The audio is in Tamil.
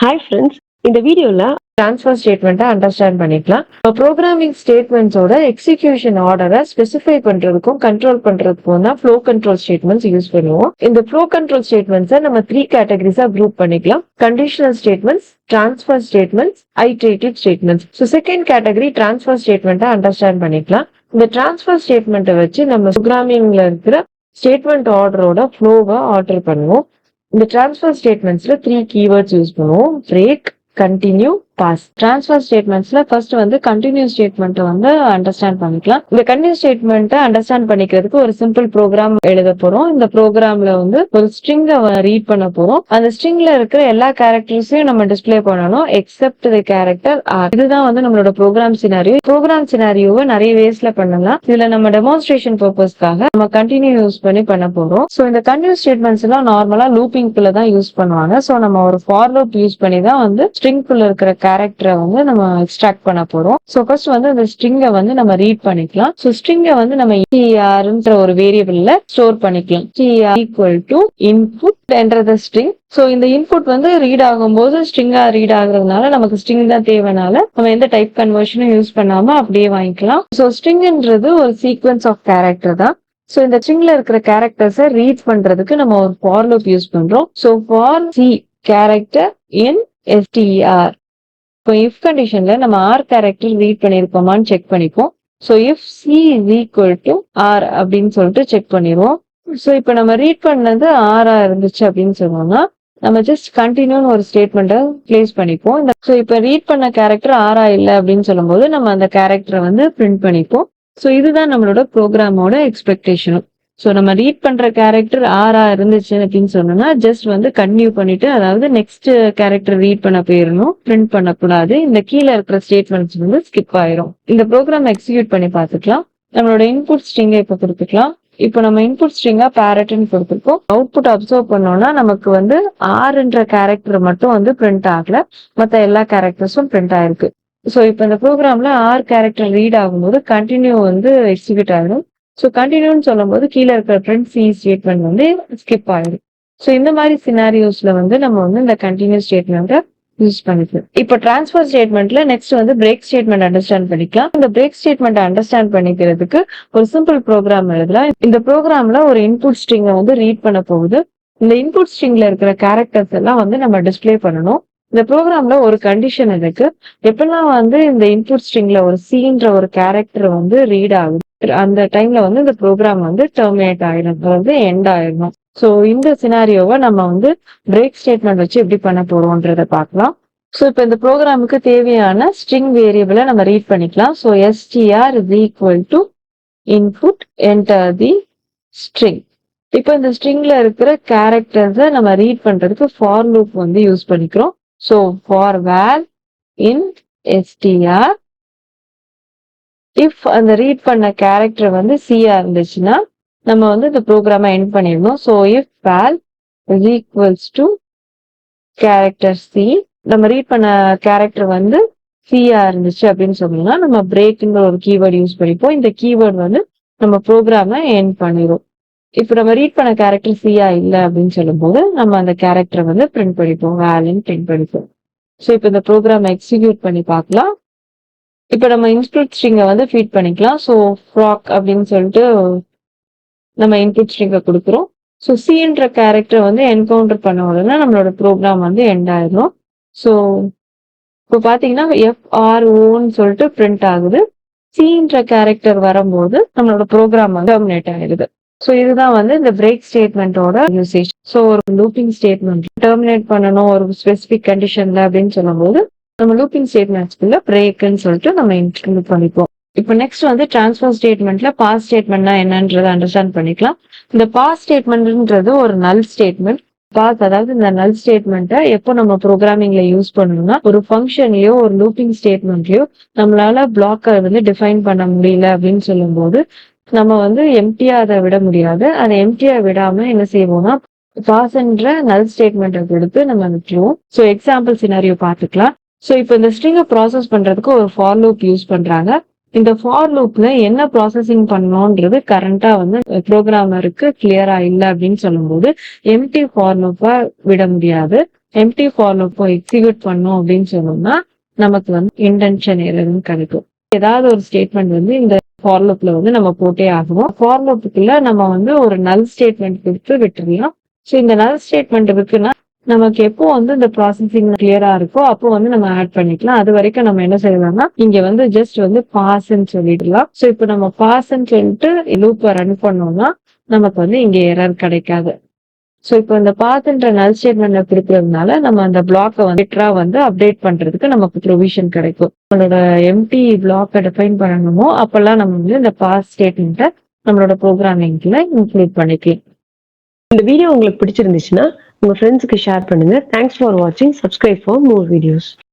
ஹாய் ஃப்ரெண்ட்ஸ், இந்த வீடியோல ட்ரான்ஸ்ஃபர் ஸ்டேட்மெண்ட்டை அண்டர்ஸ்டாண்ட் பண்ணிக்கலாம். ப்ரோக்ராமிங் ஸ்டேட்மெண்ட்ஸோட எக்ஸிகியூஷன் ஆர்டரை ஸ்பெசிஃபை பண்றதுக்கும் கண்ட்ரோல் பண்றதுக்கும் தான் ஃப்ளோ கண்ட்ரோல் ஸ்டேட்மெண்ட்ஸ் யூஸ் பண்ணுவோம். இந்த ஃப்ளோ கண்ட்ரோல் ஸ்டேட்மெண்ட்ஸை நம்ம 3 கேட்டகரிஸா குரூப் பண்ணிக்கலாம். Conditional statements, transfer statements, iterative statements. So second category transfer ஸ்டேட்மெண்ட்டை அண்டர்ஸ்டாண்ட் பண்ணிக்கலாம். இந்த டிரான்ஸ்ஃபர் ஸ்டேட்மெண்ட்டை வச்சு நம்ம ப்ரோக்ராமிங்ல இருக்கிற ஸ்டேட்மெண்ட் ஆர்டரோட ஃப்ளோவை ஆல்டர் பண்ணுவோம். இந்த டிரான்ஸ்ஃபர் ஸ்டேட்மெண்ட்ஸ்ல 3 கீவேர்ட்ஸ் யூஸ் பண்ணுவோம்: பிரேக், கண்டினியூ, பாஸ். டிரான்ஸ்ஃபர் ஸ்டேட்மெண்ட்ஸ்ல ஃபர்ஸ்ட் வந்து கண்டினியூ ஸ்டேட்மெண்ட் வந்து அண்டர்ஸ்டாண்ட் பண்ணிக்கலாம். இந்த கண்டினியூ ஸ்டேட்மெண்ட்டை அண்டர்ஸ்டாண்ட் பண்ணிக்கிறதுக்கு ஒரு சிம்பிள் ப்ரோக்ராம் எழுத போறோம். இந்த ப்ரோக்ராம்ல வந்து ஒரு ஸ்ட்ரிங்கை ரீட் பண்ண போறோம். அந்த ஸ்ட்ரிங்ல இருக்கிற எல்லா கேரக்டர்ஸையும் நம்ம டிஸ்பிளே பண்ணணும் எக்ஸப்ட் தி கேரக்டர் ஆர். இதுதான் வந்து நம்மளோட ப்ரோக்ராம் சினாரியோ. ப்ரோக்ராம் சினாரியோவை நிறைய வேஸ்ல பண்ணலாம். இதுல நம்ம டெமான்ஸ்ட்ரேஷன் பர்பஸ்க்காக நம்ம கண்டினியூ யூஸ் பண்ணி பண்ண போறோம். ஸோ இந்த கண்டினியூ ஸ்டேட்மெண்ட்ஸ் எல்லாம் நார்மலா லூப்பிங்குள்ள தான் யூஸ் பண்ணுவாங்க. ஸோ நம்ம ஒரு ஃபார் லூப் யூஸ் பண்ணி தான் வந்து ஸ்ட்ரிங்குள்ள இருக்கிற கேரக்டரை வந்து நம்ம எக்ஸ்ட்ராக்ட் பண்ண போறோம். ஸோ ஃபர்ஸ்ட் வந்து இந்த ஸ்ட்ரிங்கை வந்து நம்ம ரீட் பண்ணிக்கலாம். ஸோ ஸ்ட்ரிங்கை வந்து நம்ம str ஒரு வேரியபிள்ல ஸ்டோர் பண்ணிக்கலாம். str ஈக்குவல் டு இன்புட் என்ற ஸ்ட்ரிங். ஸோ இந்த இன்புட் வந்து ரீட் ஆகும்போது ஸ்ட்ரிங்கா ரீட் ஆகுறதுனால நமக்கு ஸ்ட்ரிங் தான் தேவைனால நம்ம எந்த டைப் கன்வர்ஷனும் யூஸ் பண்ணாம அப்படியே வாங்கிக்கலாம். ஸோ ஸ்ட்ரிங்ன்றது ஒரு சீக்வன்ஸ் ஆஃப் கேரக்டர் தான். ஸோ இந்த ஸ்ட்ரிங்ல இருக்கிற கேரக்டர்ஸை ரீட் பண்றதுக்கு நம்ம ஒரு ஃபார் லூப் யூஸ் பண்றோம். So for C character in str. இப்போ இஃப் கண்டிஷன்ல நம்ம ஆர் கேரக்டர் ரீட் பண்ணிருக்கோமான்னு செக் பண்ணிப்போம். So if C is equal to R அப்படின்னு சொல்லிட்டு செக் பண்ணிடுவோம். ஸோ இப்போ நம்ம ரீட் பண்ணது ஆரா இருந்துச்சு அப்படின்னு சொன்னோம்னா நம்ம ஜஸ்ட் கண்டினியூன்னு ஒரு ஸ்டேட்மெண்ட்டை பிளேஸ் பண்ணிப்போம். ஸோ இப்போ ரீட் பண்ண கேரக்டர் ஆரா இல்லை அப்படின்னு சொல்லும்போது நம்ம அந்த கேரக்டரை வந்து பிரிண்ட் பண்ணிப்போம். ஸோ இதுதான் நம்மளோட ப்ரோக்ராமோட எக்ஸ்பெக்டேஷனும். ஸோ நம்ம ரீட் பண்ற கேரக்டர் ஆரா இருந்துச்சு அப்படின்னு சொன்னோம்னா ஜஸ்ட் வந்து கன்டினியூ பண்ணிட்டு, அதாவது நெக்ஸ்ட் கேரக்டர் ரீட் பண்ண போயிடணும், பிரிண்ட் பண்ணக்கூடாது. இந்த கீழே இருக்கிற ஸ்டேட்மெண்ட்ஸ் வந்து ஸ்கிப் ஆயிரும். இந்த ப்ரோக்ராம் எக்ஸிக்யூட் பண்ணி பார்த்துக்கலாம். நம்மளோட இன்புட் ஸ்ட்ரிங்கை இப்போ கொடுத்துக்கலாம். இப்போ நம்ம இன்புட் ஸ்ட்ரிங்கா பேரட்னு கொடுத்துருக்கோம். அவுட்புட் அப்சர்வ் பண்ணோம்னா நமக்கு வந்து ஆர்ன்ற கேரக்டர் மட்டும் வந்து பிரிண்ட் ஆகல, மற்ற எல்லா கேரக்டர்ஸும் பிரிண்ட் ஆயிருக்கு. ஸோ இப்போ இந்த ப்ரோக்ராம்ல ஆர் கேரக்டர் ரீட் ஆகும்போது கண்டினியூ வந்து எக்ஸிக்யூட் ஆகிடும். ஸோ கண்டினியூன்னு சொல்லும் போது கீழே இருக்கிற பிரிண்ட் சி ஸ்டேட்மெண்ட் வந்து ஸ்கிப் ஆயிடும். ஸோ இந்த மாதிரி சினாரியோஸ்ல வந்து நம்ம வந்து இந்த கண்டினியூ ஸ்டேட்மெண்ட்டை யூஸ் பண்ணிக்கலாம். இப்போ டிரான்ஸ்ஃபர் ஸ்டேட்மெண்ட்ல நெக்ஸ்ட் வந்து பிரேக் ஸ்டேட்மெண்ட் அண்டர்ஸ்டாண்ட் பண்ணிக்கலாம். இந்த பிரேக் ஸ்டேட்மெண்ட் அண்டர்ஸ்டாண்ட் பண்ணிக்கிறதுக்கு ஒரு சிம்பிள் ப்ரோக்ராம் எழுதலாம். இந்த ப்ரோக்ராம்ல ஒரு இன்புட் ஸ்ட்ரிங்கை வந்து ரீட் பண்ண போகுது. இந்த இன்புட் ஸ்ட்ரிங்ல இருக்கிற கேரக்டர்ஸ் எல்லாம் வந்து நம்ம டிஸ்பிளே பண்ணணும். இந்த ப்ரோக்ராம்ல ஒரு கண்டிஷன் இருக்கு. எப்பெல்லாம் வந்து இந்த இன்புட் ஸ்ட்ரிங்ல ஒரு சீன்ற ஒரு கேரக்டர் வந்து ரீட் ஆகுது, அந்த டைம்ல வந்து இந்த ப்ரோக்ராம் வந்து டெர்மினேட் ஆயிடும், வந்து எண்ட் ஆயிடணும். ஸோ இந்த சினாரியோவை நம்ம வந்து பிரேக் ஸ்டேட்மெண்ட் வச்சு எப்படி பண்ண போறோம்ன்றத பார்க்கலாம். ஸோ இப்போ இந்த ப்ரோக்ராமுக்கு தேவையான ஸ்ட்ரிங் வேரியபிளை நம்ம ரீட் பண்ணிக்கலாம். So str is equal to input enter the string. இப்போ இந்த ஸ்ட்ரிங்ல இருக்கிற கேரக்டர்ஸை நம்ம ரீட் பண்றதுக்கு ஃபார் லூப் வந்து யூஸ் பண்ணிக்கிறோம். So for val in str, if அந்த ரீட் பண்ண கேரக்டர் வந்து சியா இருந்துச்சுன்னா நம்ம வந்து இந்த ப்ரோக்ராமை எண்ட் பண்ணிடணும். So if val is equals to character C, நம்ம ரீட் பண்ண கேரக்டர் வந்து சியா இருந்துச்சு அப்படின்னு சொன்னோம்னா நம்ம பிரேக்ங்கிற ஒரு கீவேர்டு யூஸ் பண்ணிப்போம். இந்த கீவேர்டு வந்து நம்ம ப்ரோக்ராமை எண்ட் பண்ணிடும். இப்போ நம்ம ரீட் பண்ண கேரக்டர் சியா இல்லை அப்படின்னு சொல்லும் போது நம்ம அந்த கேரக்டரை வந்து பிரிண்ட் பண்ணிப்போம், வேல்யூன்னு பிரிண்ட் பண்ணிப்போம். ஸோ இப்போ இந்த ப்ரோக்ராம் எக்ஸிக்யூட் பண்ணி பார்க்கலாம். இப்போ நம்ம இன்புட் ஸ்ட்ரிங்கை வந்து ஃபீட் பண்ணிக்கலாம். ஸோ ஃப்ராக் அப்படின்னு சொல்லிட்டு நம்ம இன்புட் ஸ்ட்ரிங்கை கொடுக்குறோம். ஸோ சின்ற கேரக்டர் வந்து என்கவுண்டர் பண்ண உடனே நம்மளோட ப்ரோக்ராம் வந்து எண்ட் ஆயிடும். ஸோ இப்போ பார்த்தீங்கன்னா FROன்னு சொல்லிட்டு பிரிண்ட் ஆகுது. சின்ற கேரக்டர் வரும்போது நம்மளோட ப்ரோக்ராம் வந்து டெர்மினேட் ஆயிடுது. ஸோ இதுதான் வந்து இந்த பிரேக் ஸ்டேட்மெண்ட்டோட யூசேஜ். ஸோ ஒரு லூப்பிங் ஸ்டேட்மெண்ட் டெர்மினேட் பண்ணணும் ஒரு ஸ்பெசிபிக் கண்டிஷன்ல அப்படின்னு சொல்லும்போது நம்ம லூப்பிங் ஸ்டேட்மெண்ட்ஸ்குள்ள பிரேக்ன்னு சொல்லிட்டு நம்ம இன்க்ளூட் பண்ணிப்போம். இப்போ நெக்ஸ்ட் வந்து டிரான்ஸ்ஃபர் ஸ்டேட்மெண்ட்ல பாஸ் ஸ்டேட்மெண்ட்னா என்னன்றதை அண்டர்ஸ்டாண்ட் பண்ணிக்கலாம். இந்த பாஸ் ஸ்டேட்மெண்ட்ன்றது ஒரு நல் ஸ்டேட்மெண்ட். பாஸ் அதாவது இந்த நல் ஸ்டேட்மெண்ட்டை எப்போ நம்ம ப்ரோக்ராமிங்ல யூஸ் பண்ணணும்னா ஒரு ஃபங்க்ஷன்லயோ ஒரு லூப்பிங் ஸ்டேட்மெண்ட்லயோ நம்மளால பிளாக்கை வந்து டிஃபைன் பண்ண முடியல அப்படின்னு சொல்லும்போது நம்ம வந்து எம்டியா அதை விட முடியாது. அதை எம்டியா விடாம என்ன செய்வோம்னா பாஸ்ன்ற நல் ஸ்டேட்மெண்ட்டை கொடுத்து நம்ம விட்டுருவோம். ஸோ எக்ஸாம்பிள் சினாரியோ பார்த்துக்கலாம். ஸோ இப்போ இந்த ஸ்ட்ரிங்கை ப்ராசஸ் பண்றதுக்கு ஒரு ஃபார் லூப் யூஸ் பண்றாங்க. இந்த ஃபார் லூப்ல என்ன ப்ராசஸிங் பண்ணணும்ன்றது கரண்டா வந்து ப்ரோக்ராமருக்கு கிளியரா இல்லை அப்படின்னு சொல்லும்போது எம்டி ஃபார் லூப்பா விட முடியாது. எம்டி ஃபார் லூப் எக்ஸிக்யூட் பண்ணோம் அப்படின்னு சொன்னோம்னா நமக்கு வந்து இன்டென்ஷன் எரர்னு கிடைக்கும். ஏதாவது ஒரு ஸ்டேட்மெண்ட் வந்து இந்த ஃபார் லூப்ல வந்து நம்ம போட்டே ஆகும். ஃபார் லூப்புக்குள்ள நம்ம வந்து ஒரு நல் ஸ்டேட்மெண்ட் கொடுத்து விட்டுறலாம். ஸோ இந்த நல் ஸ்டேட்மெண்ட் இருக்குன்னா நமக்கு எப்போ வந்து இந்த ப்ராசஸிங் கிளியரா இருக்கோ அப்போ வந்து நம்ம ஆட் பண்ணிக்கலாம். அது வரைக்கும் நம்ம என்ன செய்யலாம்னா இங்க வந்து ஜஸ்ட் வந்து பாஸ்ன்னு சொல்லிடலாம். ஸோ இப்போ நம்ம பாஸ்ன்னு சொல்லிட்டு லூப்பை ரன் பண்ணோம்னா நமக்கு வந்து இங்க எரர் கிடைக்காது. ஸோ இப்போ இந்த பாத்ன்ற நல் ஸ்டேட்மெண்ட் கொடுக்கறதுனால நம்ம அந்த பிளாக்கை வந்து வந்து அப்டேட் பண்றதுக்கு நமக்கு ப்ரொவிஷன் கிடைக்கும். நம்மளோட எம்டி பிளாக்கை டிஃபைன் பண்ணணுமோ அப்பெல்லாம் நம்ம வந்து இந்த பாஸ் ஸ்டேட்மெண்ட்டை நம்மளோட ப்ரோக்ராமிங்ல இன்க்ளூட் பண்ணிக்கலாம். இந்த வீடியோ உங்களுக்கு பிடிச்சிருந்துச்சுன்னா உங்க ஃப்ரெண்ட்ஸுக்கு ஷேர் பண்ணுங்க. தேங்க்ஸ் ஃபார் வாட்சிங். Subscribe for more videos.